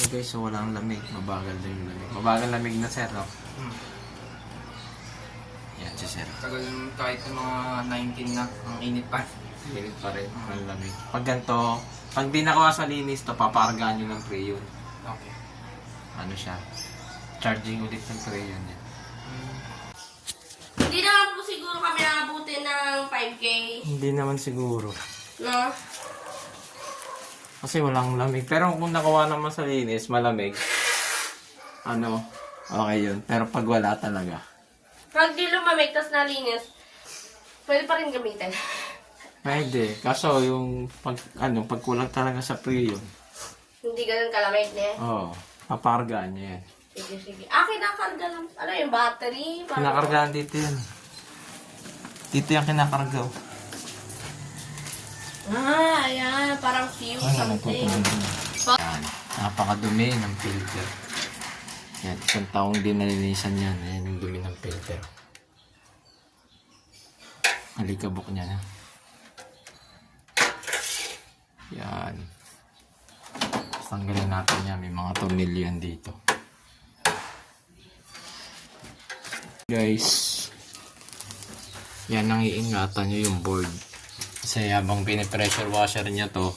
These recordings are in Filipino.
guys, so walang lamig. Mabagal din yung lamig. Mabagal lamig na sir, no? Yan si sir. Tagal kahit yung mga 19 na, ang init pa. Init pa rin, ang lamig. Pag ganito, pag di nakuha sa linis to, papaargaan nyo ng crayon. Okay. Ano siya? Charging ulit ng crayon yan. Hindi naman po siguro kami nakabutin ng 5K. Hindi naman siguro. No? Kasi walang lamig. Pero kung nakuha naman sa linis, malamig. Ano, okay yun. Pero pag wala talaga. Pag di lumamig, tas nalinis, pwede pa rin gamitin. Pwede. Kaso yung pag kulang talaga sa crayon. Hindi ganun kalamig niya. Oo. Papaargaan niya yan. Sige, sige. Kinakarga lang. Ano yung battery? Kinakargaan dito yan. Dito yung kinakarga. Ayan. Parang fuse something. Yan. Napakadumi ng filter. Yan. Isang taong dinalinisan yan. Ayan yung dumi ng filter. Halikabok niya na. Yan. Tanggalin natin yan. May mga tornilyo yan dito. Guys. Yan ang iingatan nyo yung board. Kasi habang pinipressure washer niya to,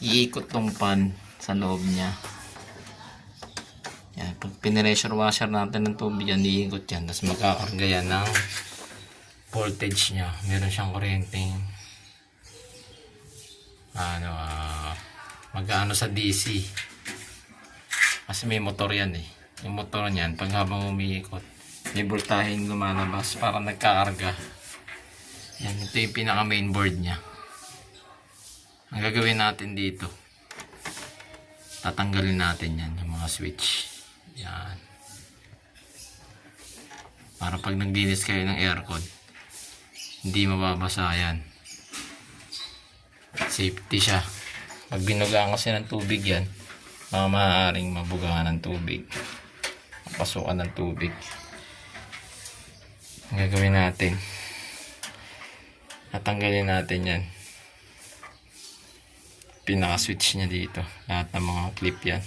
iikot tong pan sa loob niya. Yan, pag pinipressure washer natin ng tubig yan, iikot yan. Tapos magkakarga yan ng voltage niya. Meron siyang kuryenteng mag-ano sa DC. Kasi may motor yan eh. Yung motor niyan, pag habang umiikot, may voltaheng lumalabas para nagkakarga. Yan, ito yung pinaka main board niya. Ang gagawin natin dito, tatanggalin natin yan, yung mga switch. Yan. Para pag naglinis kayo ng aircon, hindi mababasa yan. Safety siya. Pag binugaan kasi ng tubig yan, maaaring mabugaan ng tubig. Mapasukan ng tubig. Ang gagawin natin, natanggalin natin yan. Pinaka-switch niya dito. Lahat ng mga clip yan.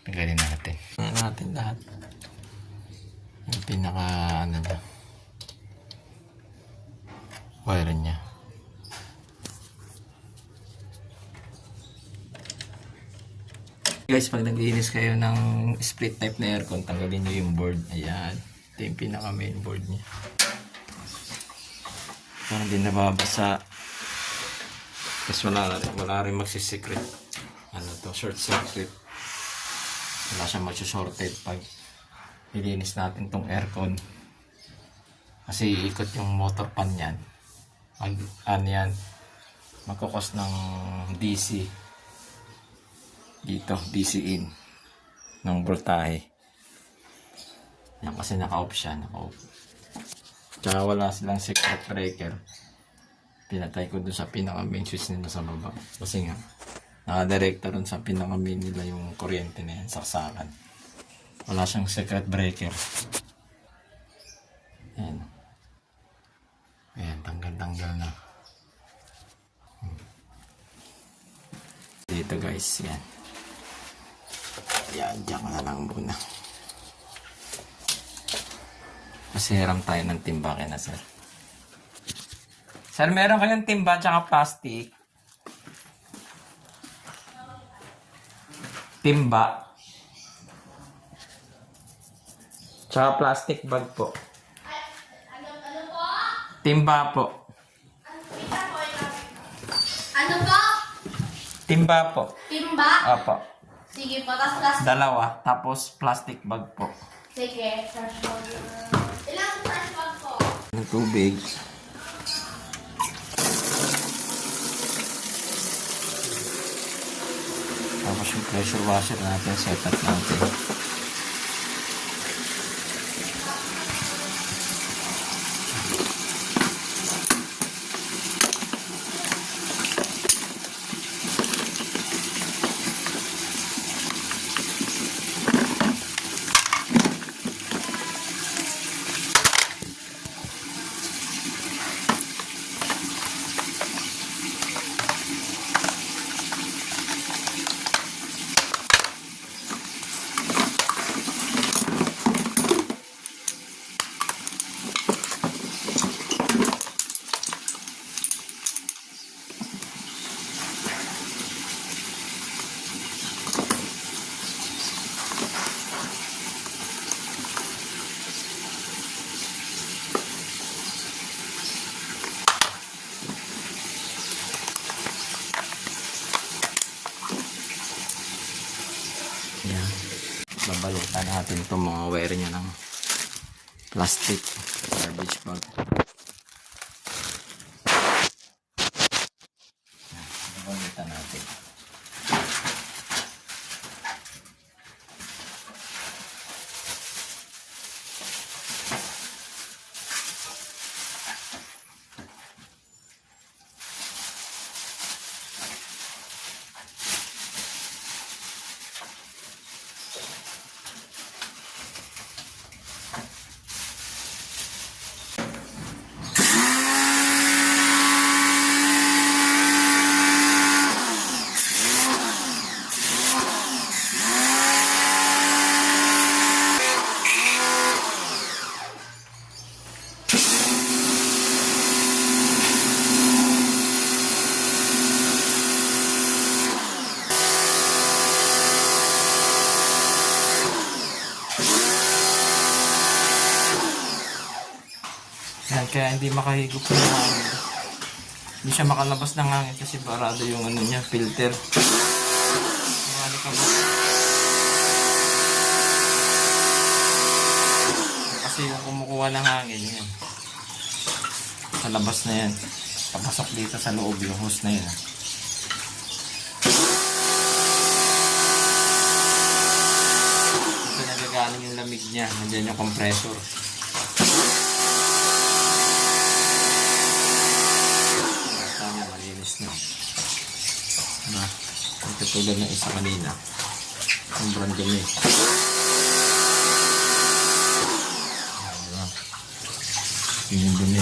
Tanggalin natin. Tanggalin natin lahat. Yung pinaka wire niya. Guys, pag naglinis kayo ng split type na aircon, tanggalin nyo yung board. Ayan. Ito yung pinaka main board niya. Para hindi nababasa. Tapos wala rin magsisikret. Short circuit. Wala siyang magsusorted pag nilinis natin tong aircon. Kasi ikot yung motor pan yan. Yan. Magkukos ng DC. Dito, DC in. Ng voltahe. Yan kasi naka-off siya. Tsaka wala silang circuit breaker. Pinatay ko dun sa pinaka main switch nila sa baba. Kasi nga, nakadirekta dun sa pinaka main nila yung kuryente na yan, saksakan. Wala siyang circuit breaker. Ayan. Ayan, tanggal na. Dito guys, yan. Ayan, diyan ka na lang muna. Kasi hiram tayo ng timba kaya na sir. Sir, meron kayong timba tsaka plastic? Timba. Tsaka plastic bag po. Ano po? Timba po. Ano po? Timba po. Timba? Opo. Sige po, tas. Dalawa. Tapos plastic bag po. Sige, trash bag. Ilang trash bag po? Ng tubig. Tapos yung pressure washer natin, set up natin. Yan. Babalutan natin itong mga wire niya ng plastic garbage bag. Yan. Babalutan natin. Yan, kaya hindi makahigop ng hangin. Hindi siya makalabas ng hangin kasi barado yung ano niya, filter. Marami ka ba? Kasi yung kumukuha ng hangin yan. Sa labas na yan. Papasok dito sa loob yung hose na yan. Ito nagagaling yung lamig niya. Nandiyan yung compressor. Na. Diba? Ito tulad ng isa kanina. Sobrang dumi. Diba? Yun yung dumi.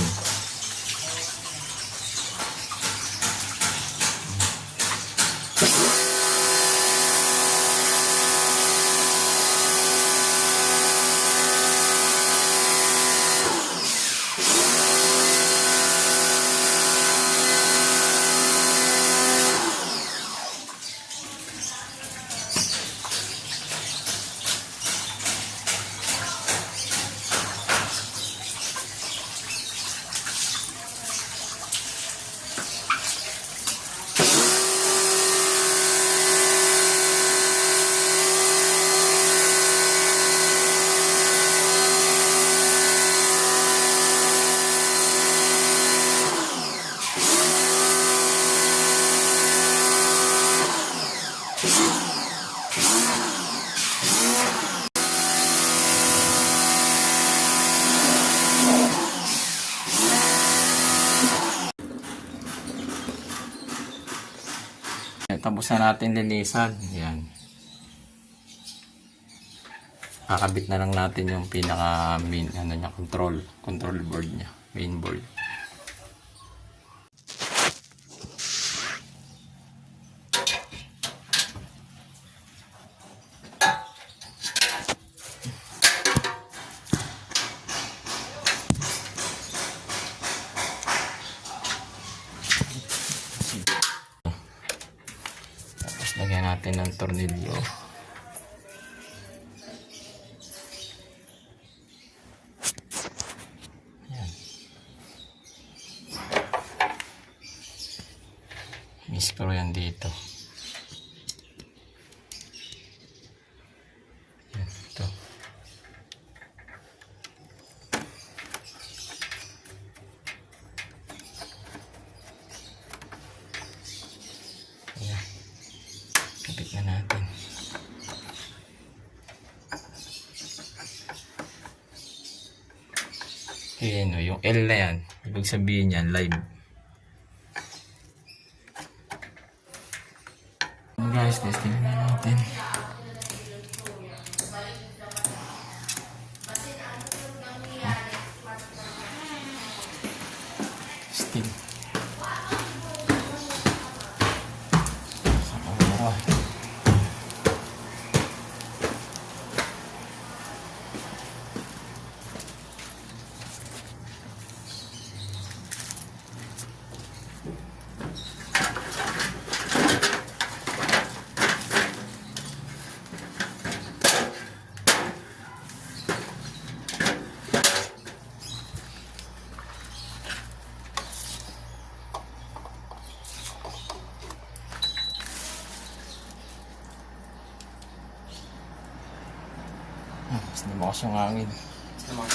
Tapos na natin linisan. Yan. Kakabit na lang natin yung pinaka main ano niya, control board niya, main board. Lagyan natin ng tornilyo. Ayan. I-screw yan dito. Ayan, ito. Ayan. Kapit na natin. Ayan o, yung L na yan. Ibig sabihin yan, live. Guys, testing na natin. Still. Sa kamera. Mas lumakas yung hangin. Basta mga...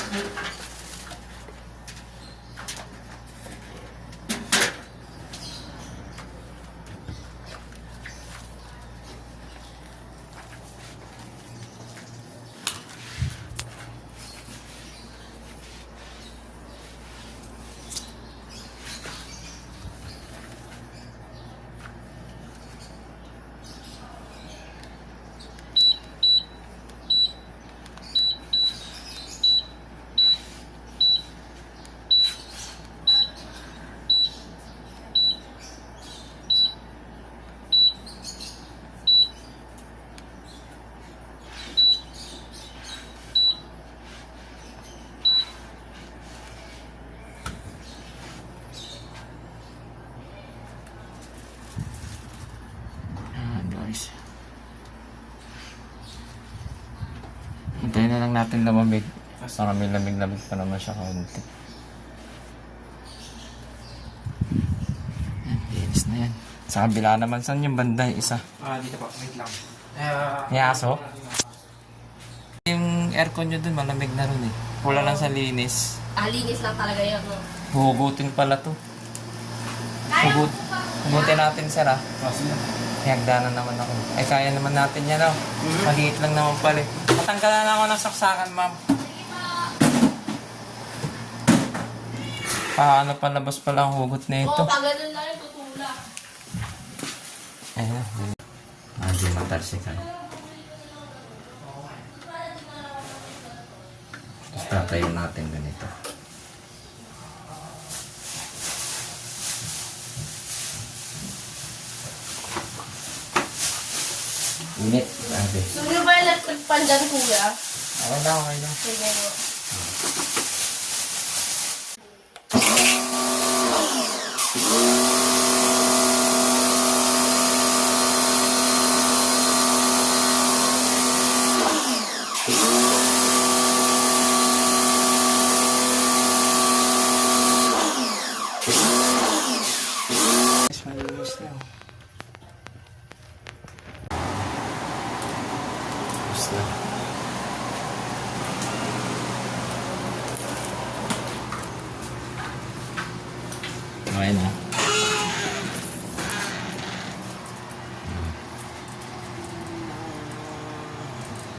Guys. Hintayin na lang natin lumamig. Para may lamig-lamig pa naman siya kaunti. Yan, linis na yan. Sa kabila naman, saan yung banda yung isa? dito po, wait lang. May aso? Yung aircon nyo dun, malamig na rin eh. Wala lang sa linis. Linis lang talaga yun. No? Hugutin pala to. Hugutin natin, sir ah. Hagdanan naman ako. Ay, kaya naman natin yan, oh. Maliit lang naman pala. Matanggalan na ako ng saksakan, ma'am. Paano palabas pala ang hugot na ito? Oo, pag ganun lang yung tutula. Ayun. Hindi matalsikan. Tapos tatayo natin ganito. Init. Sabi. Gusto nyo ba electric pan dyan, kuya? Okay lang, okay lang. Sige mo. Mas malinis na. Basta. Okay na.